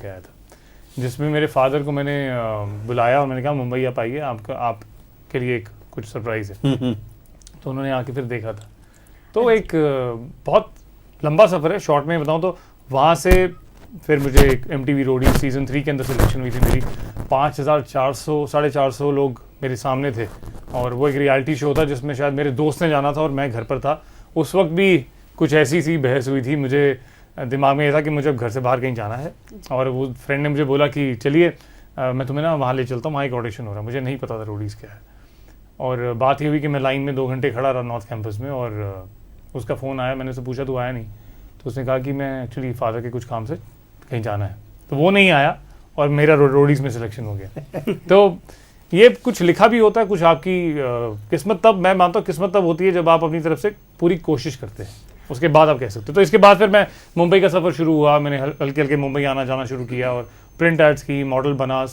से आया था, जिसमें मेरे फादर को मैंने बुलाया और मैंने कहा मुंबई आप आइए, आपके लिए एक कुछ सरप्राइज़ है। तो उन्होंने आके फिर देखा था। तो एक बहुत लंबा सफ़र है, शॉर्ट में बताऊँ तो वहाँ से फिर मुझे एक MTV रोडीज सीज़न 3 के अंदर सिलेक्शन हुई थी मेरी। 5,400 लोग मेरे सामने थे और वो एक रियलिटी शो था जिसमें शायद मेरे दोस्त ने जाना था और मैं घर पर था। उस वक्त भी कुछ ऐसी सी बहस हुई थी, मुझे दिमाग में ये था कि मुझे अब घर से बाहर कहीं जाना है और वो फ्रेंड ने मुझे बोला कि चलिए मैं तुम्हें ना वहाँ ले चलता हूँ, वहाँ एक ऑडिशन हो रहा है। मुझे नहीं पता था रोडीज़ क्या है और बात ये हुई कि मैं लाइन में 2 घंटे खड़ा रहा नॉर्थ कैंपस में और उसका फ़ोन आया। मैंने उससे पूछा तू आया नहीं? तो उसने कहा कि मैं एक्चुअली फादर के कुछ काम से कहीं जाना है, तो वो नहीं आया और मेरा रोडीज़ में सिलेक्शन हो गया। तो ये कुछ लिखा भी होता है, कुछ आपकी किस्मत, तब मैं मानता हूँ किस्मत तब होती है जब आप अपनी तरफ से पूरी कोशिश करते हैं, उसके बाद आप कह सकते हो। तो इसके बाद फिर मैं मुंबई का सफ़र शुरू हुआ, मैंने हल्के हल्के मुंबई आना जाना शुरू किया और प्रिंट एड्स की, मॉडल बना,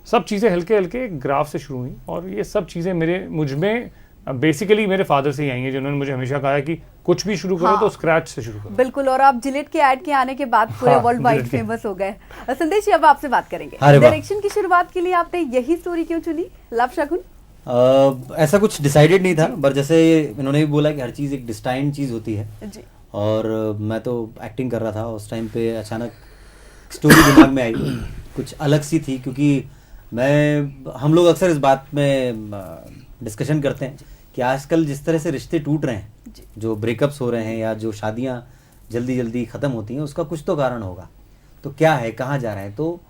सब चीज़ें हल्के हल्के ग्राफ से शुरू हुई और ये सब चीज़ें मुझ में बेसिकली मेरे फादर से ही आई हैं, जिन्होंने मुझे हमेशा कहा है कि कुछ भी शुरू करो तो स्क्रैच से शुरू करो। बिल्कुल, और आप जिलेट के ऐड के आने के बाद पूरे वर्ल्ड वाइड फेमस हो गए। संदेश जी, अब आपसे बात करेंगे। डायरेक्शन की शुरुआत के लिए आपने यही स्टोरी क्यों चुनी, लव शगुन? ऐसा कुछ डिसाइडेड नहीं था, पर जैसे इन्होंने भी बोला कि हर चीज़ एक डिस्टाइंड चीज़ होती है जी। और मैं तो एक्टिंग कर रहा था उस टाइम पे, अचानक स्टोरी दिमाग में आई, कुछ अलग सी थी। क्योंकि हम लोग अक्सर इस बात में डिस्कशन करते हैं कि आजकल जिस तरह से रिश्ते टूट रहे हैं, जो ब्रेकअप्स हो रहे हैं या जो शादियां जल्दी जल्दी ख़त्म होती हैं, उसका कुछ तो कारण होगा। तो क्या है, कहाँ जा रहे हैं? तो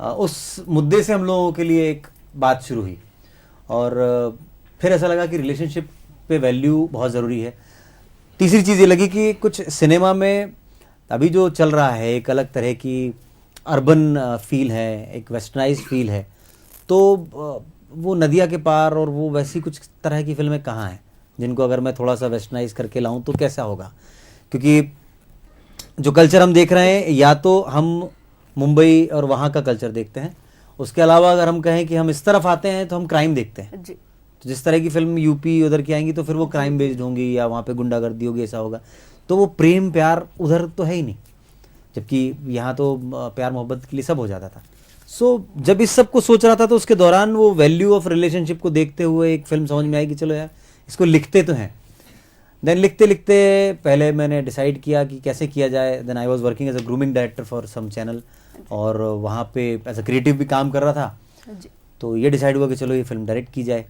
उस मुद्दे से हम लोगों के लिए एक बात शुरू हुई और फिर ऐसा लगा कि रिलेशनशिप पे वैल्यू बहुत ज़रूरी है। तीसरी चीज़ ये लगी कि कुछ सिनेमा में अभी जो चल रहा है एक अलग तरह की अर्बन फील है, एक वेस्टर्नाइज फील है, तो वो नदिया के पार और वो वैसी कुछ तरह की फिल्में कहाँ हैं जिनको अगर मैं थोड़ा सा वेस्टर्नाइज करके लाऊं तो कैसा होगा। क्योंकि जो कल्चर हम देख रहे हैं, या तो हम मुंबई और वहाँ का कल्चर देखते हैं, उसके अलावा अगर हम कहें कि हम इस तरफ आते हैं तो हम क्राइम देखते हैं जी। तो जिस तरह की फिल्म यूपी उधर की आएंगी तो फिर वो क्राइम बेस्ड होंगी या वहाँ पे गुंडागर्दी होगी, ऐसा होगा। तो वो प्रेम प्यार उधर तो है ही नहीं, जबकि यहाँ तो प्यार मोहब्बत के लिए सब हो जाता था। जब इस सब को सोच रहा था तो उसके दौरान वो वैल्यू ऑफ रिलेशनशिप को देखते हुए एक फिल्म समझ में आई कि चलो यार इसको लिखते तो हैं। देन लिखते लिखते पहले मैंने डिसाइड किया कि कैसे किया जाए। Then I was working as a grooming director for some channel और वहाँ पे एज अ क्रिएटिव भी काम कर रहा था। तो ये डिसाइड हुआ कि चलो ये फिल्म डायरेक्ट की जाए,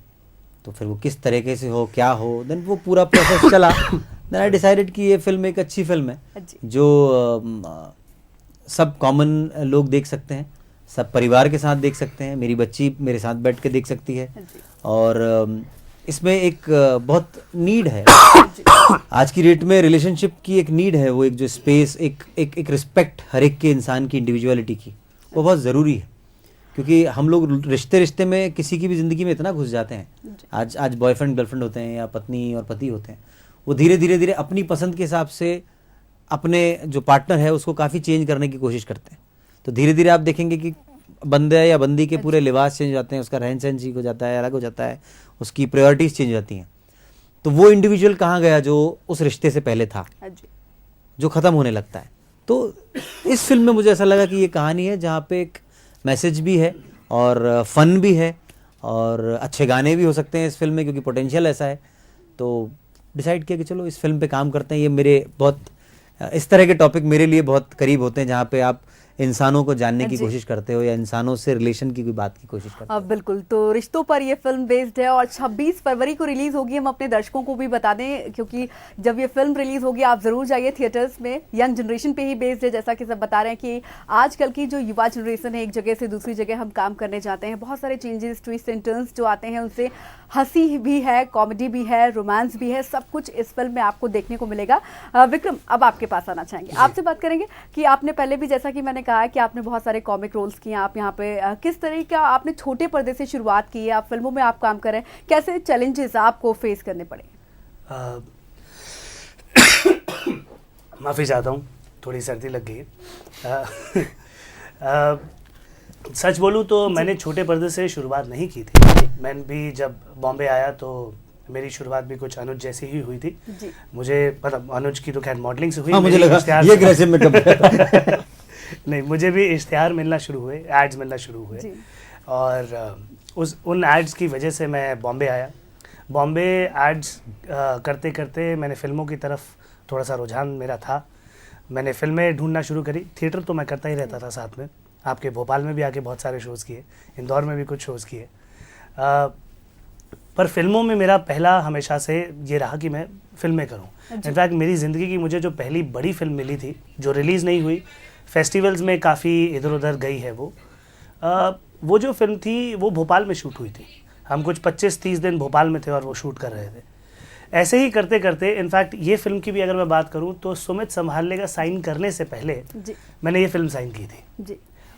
तो फिर वो किस तरीके से हो, क्या हो, देन वो पूरा प्रोसेस चला। देन आई डिसाइडेड कि ये फिल्म एक अच्छी फिल्म है जो सब कॉमन लोग देख सकते हैं, सब परिवार के साथ देख सकते हैं, मेरी बच्ची मेरे साथ बैठ के देख सकती है। और इसमें एक बहुत नीड है आज की डेट में, रिलेशनशिप की एक नीड है, वो एक जो स्पेस, एक रिस्पेक्ट हर एक के इंसान की इंडिविजुअलिटी की, वो बहुत ज़रूरी है। क्योंकि हम लोग रिश्ते में किसी की भी ज़िंदगी में इतना घुस जाते हैं, आज बॉयफ्रेंड गर्लफ्रेंड होते हैं या पत्नी और पति होते हैं, वो धीरे धीरे अपनी पसंद के हिसाब से अपने जो पार्टनर है उसको काफ़ी चेंज करने की कोशिश करते हैं। तो धीरे धीरे आप देखेंगे कि बंदे या बंदी के पूरे लिबास चेंज हो जाते हैं, उसका रहन सहन चेंज हो जाता है, अलग हो जाता है, उसकी प्रायोरिटीज़ चेंज हो जाती हैं। तो वो इंडिविजुअल कहाँ गया जो उस रिश्ते से पहले था, जो ख़त्म होने लगता है। तो इस फिल्म में मुझे ऐसा लगा कि ये कहानी है जहाँ पे एक मैसेज भी है और फन भी है और अच्छे गाने भी हो सकते हैं इस फिल्म में, क्योंकि पोटेंशियल ऐसा है। तो डिसाइड किया कि चलो इस फिल्म पे काम करते हैं। ये मेरे बहुत इस तरह के टॉपिक मेरे लिए बहुत करीब होते हैं, जहाँ पे आप इंसानों को जानने की कोशिश करते हो या इंसानों से रिलेशन की कोई बात की कोशिश करते हो। बिल्कुल, तो रिश्तों पर ये फिल्म बेस्ड है और 26 फरवरी को रिलीज होगी। हम अपने दर्शकों को भी बता दें, क्योंकि जब ये फिल्म रिलीज होगी आप जरूर जाइए थिएटर्स में। यंग जनरेशन पे ही बेस्ड है, जैसा कि सब बता रहे हैं कि आजकल की जो युवा जनरेशन है, एक जगह से दूसरी जगह हम काम करने जाते हैं, बहुत सारे चेंजेस, ट्विस्ट एंड टर्न्स जो आते हैं, उनसे हंसी भी है, कॉमेडी भी है, रोमांस भी है, सब कुछ इस फिल्म में आपको देखने को मिलेगा। विक्रम, अब आपके पास आना चाहेंगे, आपसे बात करेंगे कि आपने पहले भी, जैसा कि मैंने कहा कि आपने बहुत सारे कॉमिक रोल्स किए, आप यहाँ पे किस तरह का आपने छोटे पर्दे से शुरुआत की है, आप फिल्मों में आप काम कर रहे हैं, कैसे चैलेंजेस आपको फेस करने पड़े? माफ़ी चाहता हूँ, थोड़ी सर्दी लग गई। सच बोलूँ तो मैंने छोटे पर्दे से शुरुआत नहीं की थी। मैंने भी जब बॉम्बे आया तो मेरी शुरुआत भी कुछ अनुज जैसी ही हुई थी। मुझे मतलब अनुज की तो खैर मॉडलिंग से हुई। मुझे लगा ये ग्रेसिव में नहीं, मुझे भी इश्तिहार मिलना शुरू हुए, एड्स मिलना शुरू हुए जी। और उन एड्स की वजह से मैं बॉम्बे आया। बॉम्बे एड्स करते करते मैंने फ़िल्मों की तरफ थोड़ा सा रुझान मेरा था। मैंने फ़िल्में ढूंढना शुरू करी। थिएटर तो मैं करता ही रहता था साथ में, आपके भोपाल में भी आके बहुत सारे शोज़ किए, इंदौर में भी कुछ शोज़ किए, पर फिल्मों में मेरा पहला हमेशा से ये रहा कि मैं फ़िल्में करूं। इनफैक्ट मेरी ज़िंदगी की मुझे जो पहली बड़ी फिल्म मिली थी, जो रिलीज़ नहीं हुई, फेस्टिवल्स में काफ़ी इधर उधर गई है वो जो फिल्म थी वो भोपाल में शूट हुई थी। हम कुछ 25-30 दिन भोपाल में थे और वो शूट कर रहे थे। ऐसे ही करते करते, इनफैक्ट ये फिल्म की भी अगर मैं बात करूं तो सुमित संभालने का साइन करने से पहले मैंने ये फिल्म साइन की थी जी।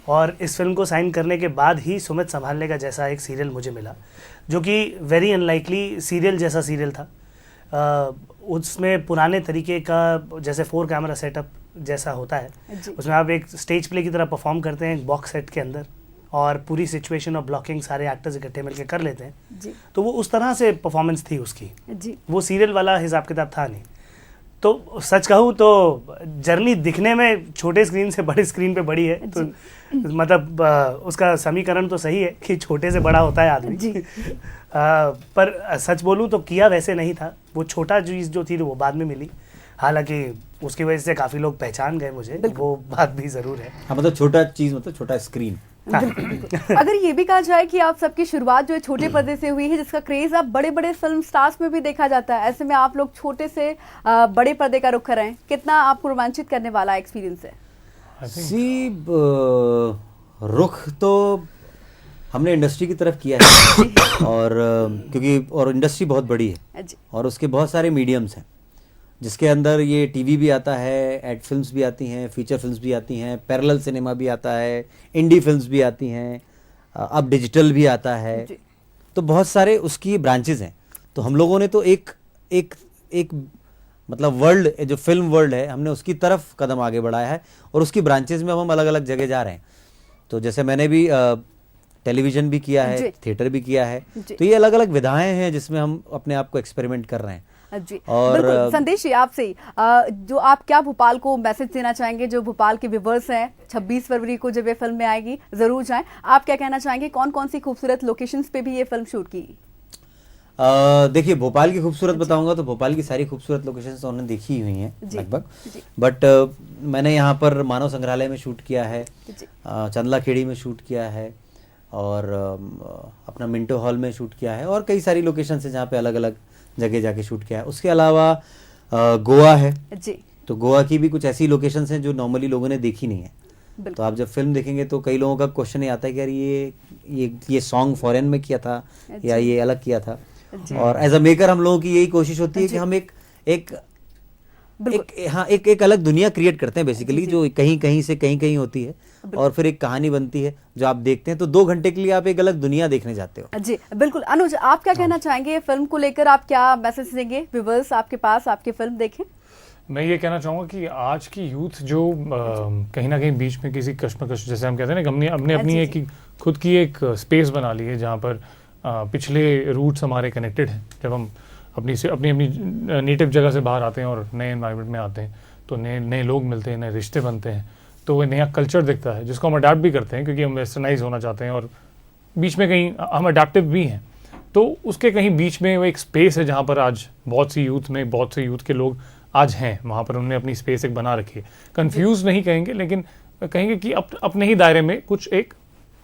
और इस फिल्म को साइन करने के बाद ही सुमित संभालने का जैसा एक सीरियल मुझे मिला, जो कि वेरी अनलाइकली सीरियल जैसा सीरियल था। उसमें पुराने तरीके का जैसे 4 कैमरा सेटअप जैसा होता है, उसमें आप एक स्टेज प्ले की तरह परफॉर्म करते हैं एक बॉक्स सेट के अंदर और पूरी सिचुएशन और ब्लॉकिंग सारे एक्टर्स इकट्ठे मिलकर कर लेते हैं जी। तो वो उस तरह से परफॉर्मेंस थी उसकी जी। वो सीरियल वाला हिसाब किताब था नहीं। तो सच कहूँ तो जर्नी दिखने में छोटे स्क्रीन से बड़े स्क्रीन पे बड़ी है, तो मतलब उसका समीकरण तो सही है कि छोटे से बड़ा होता है आदमी। पर सच बोलूँ तो किया वैसे नहीं था। वो छोटा चीज़ जो थी वो बाद में मिली, हालांकि उसकी वजह से काफ़ी लोग पहचान गए मुझे, वो बात भी ज़रूर है। हाँ, मतलब छोटा चीज़ मतलब छोटा स्क्रीन। अगर ये भी कहा जाए कि आप सबकी शुरुआत जो है छोटे पर्दे से हुई है, जिसका क्रेज अब बड़े बड़े फिल्म स्टार्स में भी देखा जाता है, ऐसे में आप लोग छोटे से बड़े पर्दे का रुख कर रहे हैं, कितना आपको रोमांचित करने वाला एक्सपीरियंस है? रुख तो हमने इंडस्ट्री की तरफ किया है और क्योंकि इंडस्ट्री बहुत बड़ी है और उसके बहुत सारे मीडियम्स हैं, जिसके अंदर ये टीवी भी आता है, एड फिल्म्स भी आती हैं, फीचर फिल्म्स भी आती हैं, पैरेलल सिनेमा भी आता है, इंडी फिल्म्स भी आती हैं, अब डिजिटल भी आता है, तो बहुत सारे उसकी ब्रांचेस हैं। तो हम लोगों ने तो एक मतलब वर्ल्ड, जो फिल्म वर्ल्ड है, हमने उसकी तरफ कदम आगे बढ़ाया है और उसकी ब्रांचेस में हम अलग अलग जगह जा रहे हैं। तो जैसे मैंने भी टेलीविजन भी किया है, थिएटर भी किया है, तो ये अलग अलग विधाएं हैं जिसमें हम अपने आप को एक्सपेरिमेंट कर रहे हैं। जी। और संदेश जी, आपसे जो आप क्या भोपाल को मैसेज देना चाहेंगे, जो भोपाल के व्यूअर्स हैं, 26 फरवरी को जब ये फिल्म में आएगी जरूर जाएं, आप क्या कहना चाहेंगे? कौन कौन सी खूबसूरत लोकेशंस पे भी ये फिल्म शूट की? देखिए, भोपाल की खूबसूरत बताऊंगा तो भोपाल की सारी खूबसूरत लोकेशंस तो उन्होंने देखी हुई हैं लगभग, बट मैंने यहाँ पर मानव संग्रहालय में शूट किया है, चंदला खेड़ी में शूट किया है और अपना मिंटो हॉल में शूट किया है और कई सारी लोकेशंस हैं जहाँ पे अलग अलग जगह जाके शूट किया है। उसके अलावा गोवा है जी। तो गोवा की भी कुछ ऐसी लोकेशंस हैं जो नॉर्मली लोगों ने देखी नहीं है। तो आप जब फिल्म देखेंगे तो कई लोगों का क्वेश्चन ये आता है कि यार ये सॉन्ग फॉरेन में किया था या ये अलग किया था, और एज अ मेकर हम लोगों की यही कोशिश होती है कि हम एक अलग दुनिया क्रिएट करते हैं बेसिकली, जो कहीं कहीं से कहीं कहीं होती है और फिर एक कहानी बनती है जो आप देखते हैं, तो 2 घंटे के लिए आप एक अलग दुनिया देखने जाते हो। जी बिल्कुल। अनुज, आप क्या कहना चाहेंगे फिल्म को लेकर? आप क्या मैसेज देंगे व्यूअर्स आपके पास आपकी फिल्म देखें? मैं ये कहना चाहूँगा कि आज की यूथ जो कहीं ना कहीं बीच में किसी कश्मकश, जैसे हम कहते हैं ना, हमने अपनी एक खुद की एक स्पेस बना ली है जहाँ पर पिछले रूट्स हमारे कनेक्टेड हैं। जब हम अपनी नेटिव जगह से बाहर आते हैं और नए एनवायरनमेंट में आते हैं तो नए लोग मिलते हैं, नए रिश्ते बनते हैं, तो वो नया कल्चर दिखता है जिसको हम अडाप्ट भी करते हैं क्योंकि हम वेस्टर्नाइज होना चाहते हैं और बीच में कहीं हम अडाप्टिव भी हैं। तो उसके कहीं बीच में वो एक स्पेस है जहाँ पर आज बहुत से यूथ के लोग आज हैं, वहाँ पर उन्होंने अपनी स्पेस एक बना रखी है। कन्फ्यूज़ नहीं कहेंगे, लेकिन कहेंगे कि अपने ही दायरे में कुछ एक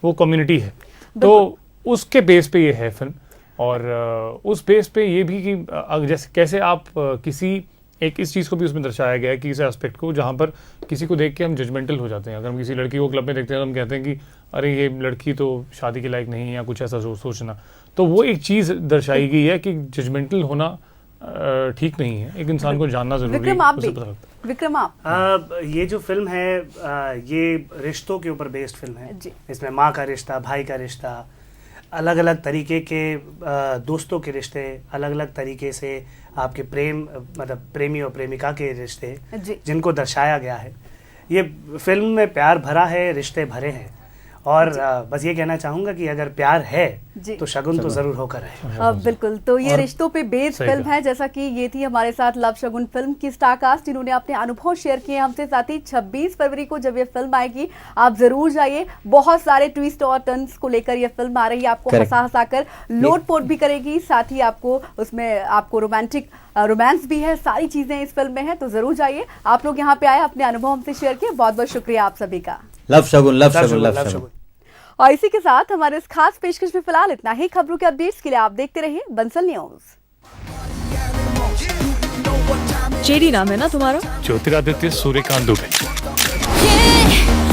वो कम्युनिटी है, तो उसके बेस पे ये है फिल्म। और उस बेस पे ये भी कि जैसे कैसे आप किसी एक इस चीज़ को भी उसमें दर्शाया गया है कि इस एस्पेक्ट को, जहाँ पर किसी को देख के हम जजमेंटल हो जाते हैं। अगर हम किसी लड़की को क्लब में देखते हैं तो हम कहते हैं कि अरे ये लड़की तो शादी के लायक नहीं है या कुछ ऐसा सोचना, तो वो एक चीज़ दर्शाई गई है कि जजमेंटल होना ठीक नहीं है, एक इंसान को जानना जरूरी है। विक्रम, आप ये जो फिल्म है ये रिश्तों के ऊपर बेस्ड फिल्म है। इसमें माँ का रिश्ता, भाई का रिश्ता, अलग अलग तरीके के दोस्तों के रिश्ते, अलग अलग तरीके से आपके मतलब प्रेमी और प्रेमिका के रिश्ते जिनको दर्शाया गया है। ये फिल्म में प्यार भरा है, रिश्ते भरे हैं और बस ये कहना चाहूंगा कि अगर प्यार है जी। तो शगुन तो जरूर होकर आए। बिल्कुल, तो ये और रिश्तों पे बेस्ड सही फिल्म कहा। है, जैसा कि ये थी हमारे साथ लव शगुन फिल्म की स्टार कास्ट जिन्होंने अपने अनुभव शेयर किए हमसे। साथ ही 26 फरवरी को जब ये फिल्म आएगी आप जरूर जाइए, बहुत सारे ट्विस्ट और टर्न्स को लेकर ये फिल्म आ रही है, आपको Correct. हंसा हंसा कर लोटपोट भी करेगी, साथ ही आपको उसमें आपको रोमांस भी है, सारी चीजें इस फिल्म में है, तो जरूर जाइए। आप लोग यहाँ पे आए, अपने अनुभव हमसे शेयर किए, बहुत बहुत शुक्रिया आप सभी का। लव शगुन, लव लव शगुन, शगुन, लव लव शगुन। शगुन। और इसी के साथ हमारे इस खास पेशकश में फिलहाल इतना ही। खबरों के अपडेट्स के लिए आप देखते रहिए बंसल न्यूज। जेडी नाम है ना तुम्हारा? ज्योतिरादित्य सूर्यकांत दुबे। Yeah.